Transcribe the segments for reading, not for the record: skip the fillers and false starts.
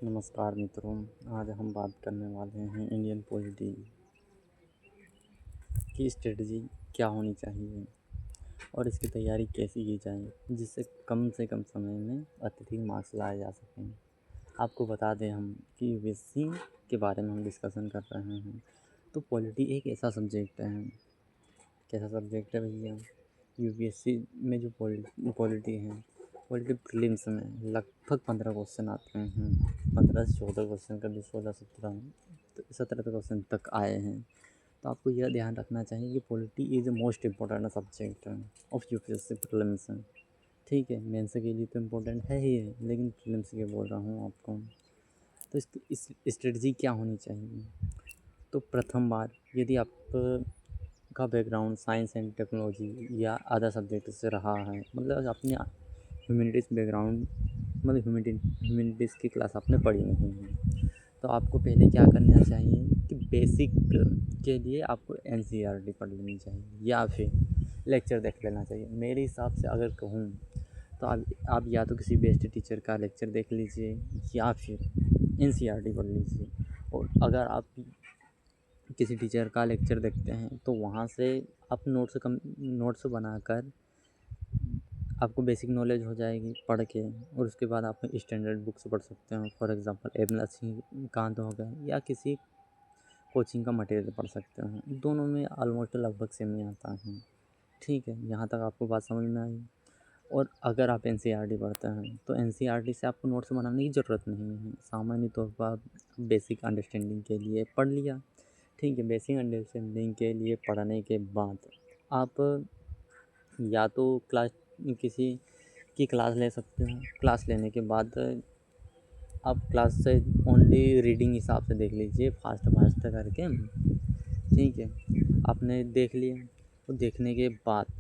नमस्कार मित्रों। आज हम बात करने वाले हैं इंडियन पॉलिटी की स्ट्रेटजी क्या होनी चाहिए और इसकी तैयारी कैसे की जाए जिससे कम से कम समय में अत्यधिक मार्क्स लाए जा सकें। आपको बता दें हम कि यूपीएससी के बारे में हम डिस्कशन कर रहे हैं। तो पॉलिटी एक ऐसा सब्जेक्ट है, कैसा सब्जेक्ट है भैया, यूपीएससी में जो पॉलिटी है, पॉलिटी प्रीलिम्स में लगभग 15 क्वेश्चन आते हैं। 15 से 14 क्वेश्चन, कभी 16 17 क्वेश्चन तक आए हैं। तो आपको यह ध्यान रखना चाहिए कि polity is the most important subject of UPSC prelims. ठीक है, मेंस के लिए तो इम्पोर्टेंट है ही है, लेकिन प्रीलिम्स के बोल रहा हूँ आपको। तो इस स्ट्रेटजी क्या होनी चाहिए। तो प्रथम बार यदि आप का बैकग्राउंड साइंस एंड टेक्नोलॉजी या अदर सब्जेक्ट से रहा है, मतलब अपने ह्यूमैनिटीज़ बैकग्राउंड, मतलब ह्यूमैनिटीज़ की क्लास आपने पढ़ी नहीं है, तो आपको पहले क्या करना चाहिए कि बेसिक के लिए आपको एनसीईआरटी पढ़ लेनी चाहिए या फिर लेक्चर देख लेना चाहिए। मेरे हिसाब से अगर कहूँ तो आप या तो किसी बेस्ट टीचर का लेक्चर देख लीजिए या फिर एनसीईआरटी पढ़ लीजिए। और अगर आप किसी टीचर का लेक्चर देखते हैं तो वहाँ से आप नोट्स बनाकर आपको बेसिक नॉलेज हो जाएगी पढ़ के। और उसके बाद आप स्टैंडर्ड बुक्स पढ़ सकते हो, फॉर एग्ज़ाम्पल एम लक्ष्मीकांत हो गया, या किसी कोचिंग का मटेरियल पढ़ सकते हो। दोनों में ऑलमोस्ट लगभग सेम ही आता है। ठीक है, यहाँ तक आपको बात समझ में आई। और अगर आप एनसीईआरटी पढ़ते हैं तो एनसीईआरटी से आपको नोट्स बनाने की ज़रूरत नहीं है। सामान्य तौर पर आप बेसिक अंडरस्टैंडिंग के लिए पढ़ लिया। ठीक है, बेसिक अंडरस्टैंडिंग के लिए पढ़ने के बाद आप या तो किसी की क्लास ले सकते हो। क्लास लेने के बाद आप क्लास से ओनली रीडिंग हिसाब से देख लीजिए, फास्ट फास्ट करके। ठीक है, आपने देख लिया। तो देखने के बाद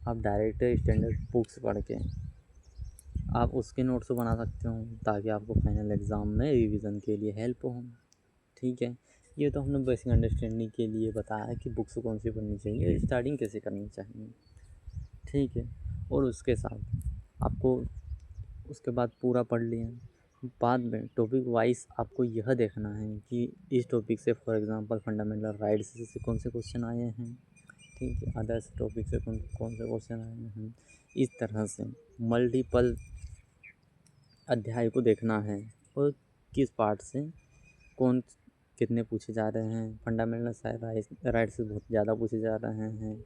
आप डायरेक्ट स्टैंडर्ड बुक्स पढ़ के आप उसके नोट्स बना सकते हो, ताकि आपको फाइनल एग्ज़ाम में रिवीजन के लिए हेल्प हो। ठीक है, ये तो हमने बेसिक अंडरस्टैंडिंग के लिए बताया कि बुक्स कौन सी पढ़नी चाहिए, स्टार्टिंग कैसे करनी चाहिए। ठीक है, और उसके साथ आपको उसके बाद पूरा पढ़ लिया। बाद में टॉपिक वाइज आपको यह देखना है कि इस टॉपिक से फॉर एग्ज़ाम्पल फंडामेंटल राइट्स से कौन से क्वेश्चन आए हैं। ठीक है, अदर्स टॉपिक से कौन कौन से क्वेश्चन आए हैं। इस तरह से मल्टीपल अध्याय को देखना है और किस पार्ट से कौन कितने पूछे जा रहे हैं। फंडामेंटल राइट्स से बहुत ज़्यादा पूछे जा रहे हैं,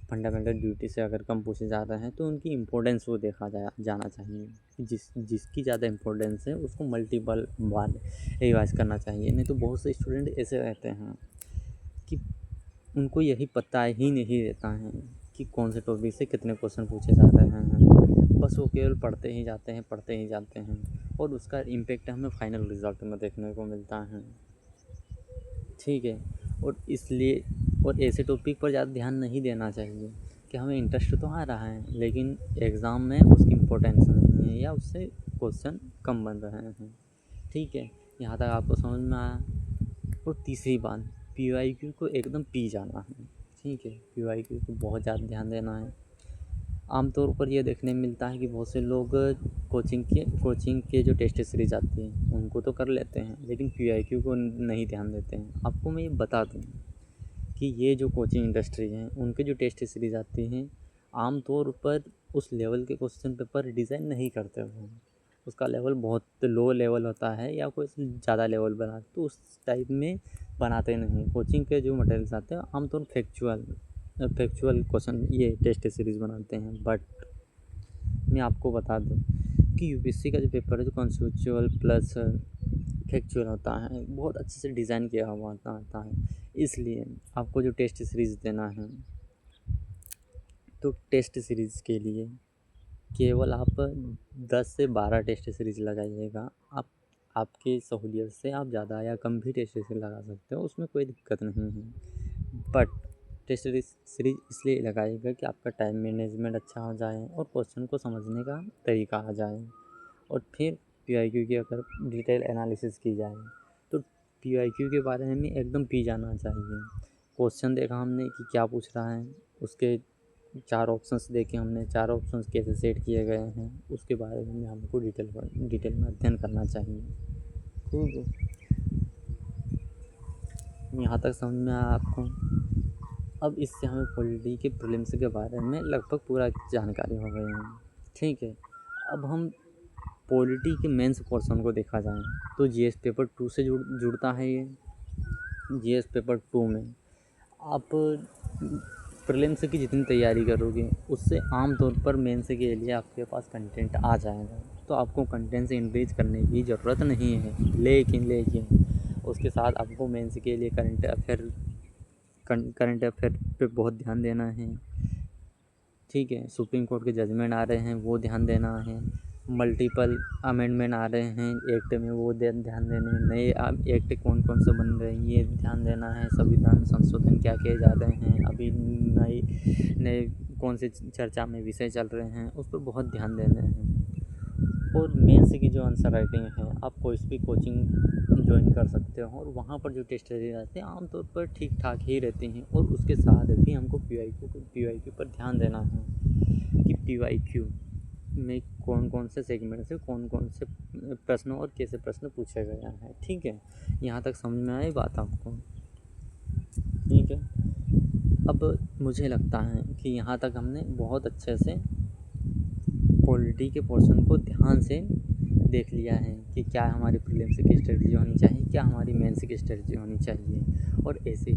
फंडामेंटल ड्यूटी से अगर कम पूछे जा रहे हैं तो उनकी इम्पोर्टेंस को देखा जाना चाहिए। जिसकी ज़्यादा इम्पोर्टेंस है उसको मल्टीपल बार रिवाइज करना चाहिए। नहीं तो बहुत से स्टूडेंट ऐसे रहते हैं कि उनको यही पता ही नहीं रहता है कि कौन से टॉपिक से कितने क्वेश्चन पूछे जा रहे हैं। बस वो केवल पढ़ते ही जाते हैं और उसका इम्पेक्ट हमें फाइनल रिजल्ट में देखने को मिलता है। ठीक है, और ऐसे टॉपिक पर ज़्यादा ध्यान नहीं देना चाहिए कि हमें इंटरेस्ट तो आ रहा है, लेकिन एग्ज़ाम में उसकी इम्पोर्टेंस नहीं है या उससे क्वेश्चन कम बन रहे हैं। ठीक है, यहाँ तक आपको समझ में आया। और तीसरी बात, पीवाईक्यू को एकदम पी जाना है। ठीक है, पीवाईक्यू को बहुत ज़्यादा ध्यान देना है। आमतौर पर यह देखने में मिलता है कि बहुत से लोग कोचिंग के जो टेस्ट सीरीज आती हैं उनको तो कर लेते हैं, लेकिन पीवाईक्यू को नहीं ध्यान देते हैं। आपको मैं ये बता दूँ कि ये जो कोचिंग इंडस्ट्री है उनके जो टेस्ट सीरीज आती हैं आमतौर पर उस लेवल के क्वेश्चन पेपर डिज़ाइन नहीं करते वो। उसका लेवल बहुत लो लेवल होता है या कोई ज़्यादा लेवल बना, तो उस टाइप में बनाते नहीं। कोचिंग के जो मटेरियल्स आते हैं आमतौर फैक्चुअल क्वेश्चन ये टेस्ट सीरीज़ बनाते हैं। बट मैं आपको बता दूं कि यूपीएससी का जो पेपर है जो कॉन्सेप्चुअल प्लस फैक्चुअल होता है, बहुत अच्छे से डिज़ाइन किया हुआ आता है। इसलिए आपको जो टेस्ट सीरीज़ देना है तो टेस्ट सीरीज़ के लिए केवल आप 10 से 12 टेस्ट सीरीज़ लगाइएगा। आपकी सहूलियत से आप ज़्यादा या कम भी टेस्ट सीरीज़ लगा सकते हो, उसमें कोई दिक्कत नहीं है। बट टेस्ट सीरीज़ इसलिए लगाइएगा कि आपका टाइम मैनेजमेंट अच्छा हो जाए और क्वेश्चन को समझने का तरीका आ जाए। और फिर पीवाईक्यू की अगर डिटेल एनालिसिस की जाए तो पीवाईक्यू के बारे में एकदम पी जाना चाहिए। क्वेश्चन देखा हमने कि क्या पूछ रहा है, उसके 4 ऑप्शंस देखे हमने, 4 ऑप्शंस कैसे सेट किए गए हैं, उसके बारे में हमको डिटेल में अध्ययन करना चाहिए। ठीक है, यहाँ तक समझ में आया आपको। अब इससे हमें पॉलिटी के प्रीलिम्स के बारे में लगभग पूरा जानकारी हो गई है। ठीक है, अब हम पॉलिटी के मेंस पोर्शन को देखा जाए तो जीएस पेपर 2 से जुड़ता है ये। जीएस पेपर 2 में आप प्रीलिम्स की जितनी तैयारी करोगे उससे आम तौर पर मेंस के लिए आपके पास कंटेंट आ जाएगा, तो आपको कंटेंट से इंक्रीज करने की ज़रूरत नहीं है। लेकिन उसके साथ आपको मेंस के लिए करंट अफेयर पे बहुत ध्यान देना है। ठीक है, सुप्रीम कोर्ट के जजमेंट आ रहे हैं वो ध्यान देना है, मल्टीपल अमेंडमेंट आ रहे हैं एक्ट में वो ध्यान देने हैं, नए एक्ट कौन कौन से बन रहे हैं ये ध्यान देना है, संविधान संशोधन क्या किए जा रहे हैं, अभी नए कौन से चर्चा में विषय चल रहे हैं उस पर बहुत ध्यान देने हैं। और मेंस की जो आंसर राइटिंग है आप कोई भी कोचिंग ज्वाइन कर सकते हो और वहाँ पर जो टेस्ट दिए जाते हैं आमतौर पर ठीक ठाक ही रहते हैं। और उसके साथ भी हमको पीवाईक्यू पर ध्यान देना है कि पीवाईक्यू में कौन कौन से सेगमेंट से कौन कौन से प्रश्न और कैसे प्रश्न पूछा गया है। ठीक है, यहाँ तक समझ में आई बात आपको। ठीक है, अब मुझे लगता है कि यहाँ तक हमने बहुत अच्छे से पॉलिटी के पोर्शन को ध्यान से देख लिया है कि क्या हमारी प्रीलिम्स की स्ट्रेटजी होनी चाहिए, क्या हमारी मेंस की स्ट्रेटजी होनी चाहिए। और ऐसे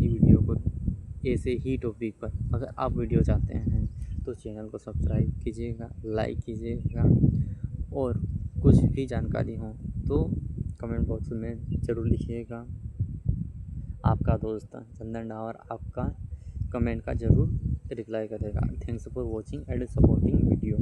ही टॉपिक पर अगर आप वीडियो चाहते हैं तो चैनल को सब्सक्राइब कीजिएगा, लाइक कीजिएगा, और कुछ भी जानकारी हो तो कमेंट बॉक्स में ज़रूर लिखिएगा। आपका दोस्त चंदन डावर आपका कमेंट का ज़रूर रिप्लाई करेगा। Thanks for watching and supporting video.